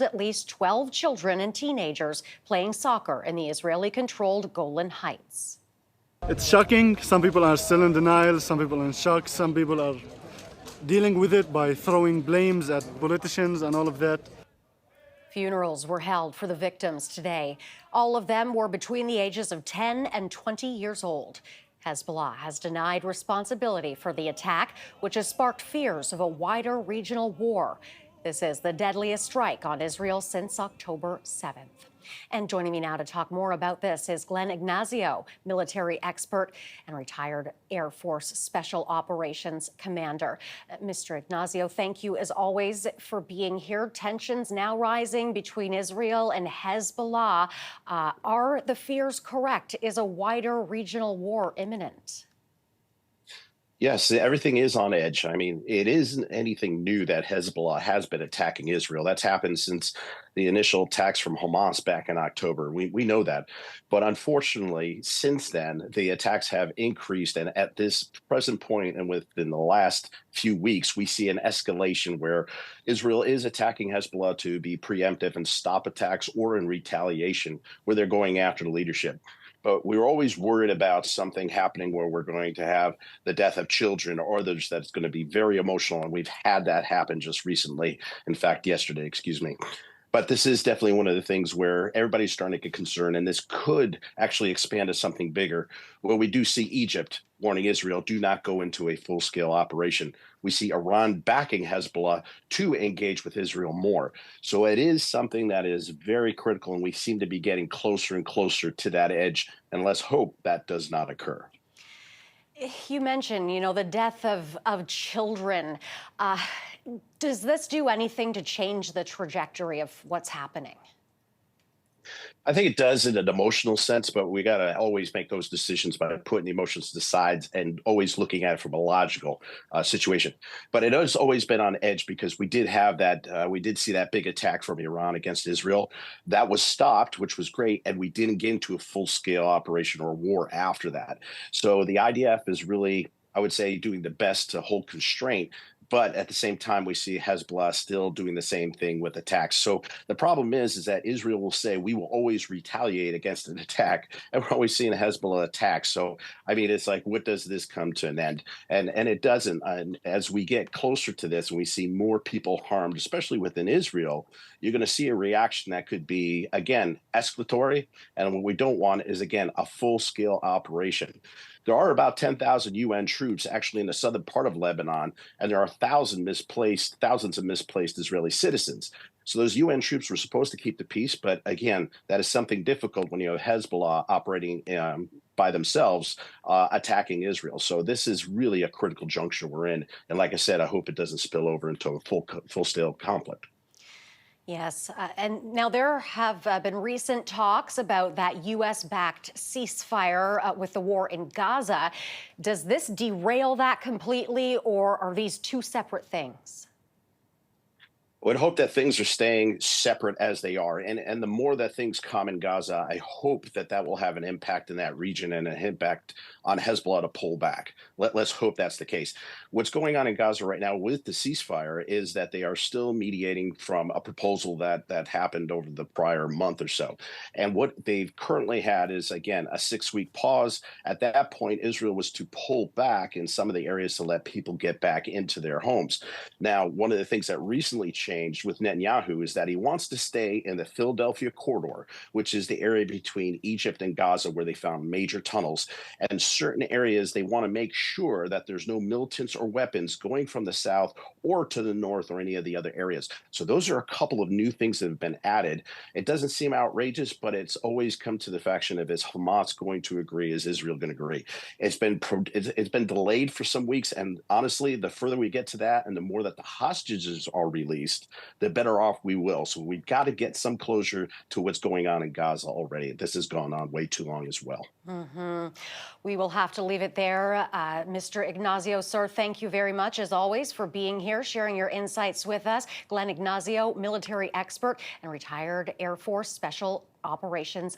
At least 12 children and teenagers playing soccer in the Israeli-controlled Golan Heights. It's shocking. Some people are still in denial. Some people are in shock. Some people are dealing with it by throwing blames at politicians and all of that. Funerals were held for the victims today. All of them were between the ages of 10 and 20 years old. Hezbollah has denied responsibility for the attack, which has sparked fears of a wider regional war. This is the deadliest strike on Israel since October 7th. And joining me now to talk more about this is Glenn Ignazio, military expert and retired Air Force Special Operations Commander. Mr. Ignazio, thank you as always for being here. Tensions now rising between Israel and Hezbollah. Are the fears correct? Is a wider regional war imminent? Yes, everything is on edge. I mean, it isn't anything new that Hezbollah has been attacking Israel. That's happened since the initial attacks from Hamas back in October. We know that. But unfortunately, since then, the attacks have increased. And at this present point, and within the last few weeks, we see an escalation where Israel is attacking Hezbollah to be preemptive and stop attacks, or in retaliation, where they're going after the leadership. But we were always worried about something happening where we're going to have the death of children or others that's going to be very emotional. And we've had that happen just recently. In fact, yesterday, excuse me. But this is definitely one of the things where everybody's starting to get concerned, and this could actually expand to something bigger. Well, we do see Egypt warning Israel, do not go into a full-scale operation. We see Iran backing Hezbollah to engage with Israel more. So it is something that is very critical, and we seem to be getting closer and closer to that edge, and let's hope that does not occur. You mentioned, the death of children. Does this do anything to change the trajectory of what's happening? I think it does in an emotional sense, but we got to always make those decisions by putting the emotions to the side and always looking at it from a logical situation. But it has always been on edge because we did have that, we did see that big attack from Iran against Israel. That was stopped, which was great, and we didn't get into a full-scale operation or war after that. So the IDF is really, I would say, doing the best to hold constraint. But at the same time, we see Hezbollah still doing the same thing with attacks. So the problem is that Israel will say, we will always retaliate against an attack. And we're always seeing Hezbollah attack. So, I mean, it's like, what does this come to an end? And it doesn't. And as we get closer to this and we see more people harmed, especially within Israel, you're going to see a reaction that could be, again, escalatory. And what we don't want is, again, a full-scale operation. There are about 10,000 UN troops actually in the southern part of Lebanon, and there are thousands of misplaced Israeli citizens. So those UN troops were supposed to keep the peace, but again, that is something difficult when you have Hezbollah operating by themselves, attacking Israel. So this is really a critical juncture we're in. And like I said, I hope it doesn't spill over into a full-scale conflict. Yes, and now there have been recent talks about that U.S.-backed ceasefire with the war in Gaza. Does this derail that completely, or are these two separate things? I would hope that things are staying separate as they are. And the more that things calm in Gaza, I hope that that will have an impact in that region and an impact on Hezbollah to pull back. Let's hope that's the case. What's going on in Gaza right now with the ceasefire is that they are still mediating from a proposal that happened over the prior month or so. And what they've currently had is, again, a 6-week pause. At that point, Israel was to pull back in some of the areas to let people get back into their homes. Now, one of the things that recently changed with Netanyahu is that he wants to stay in the Philadelphia corridor, which is the area between Egypt and Gaza where they found major tunnels. And certain areas, they want to make sure that there's no militants or weapons going from the south or to the north or any of the other areas. So those are a couple of new things that have been added. It doesn't seem outrageous, but it's always come to the faction of, is Hamas going to agree? Is Israel going to agree? It's been delayed for some weeks. And honestly, the further we get to that and the more that the hostages are released, the better off we will. So we've got to get some closure to what's going on in Gaza already. This has gone on way too long as well. We will have to leave it there. Mr. Ignazio, sir, thank you very much, as always, for being here, sharing your insights with us. Glenn Ignazio, military expert and retired Air Force Special Operations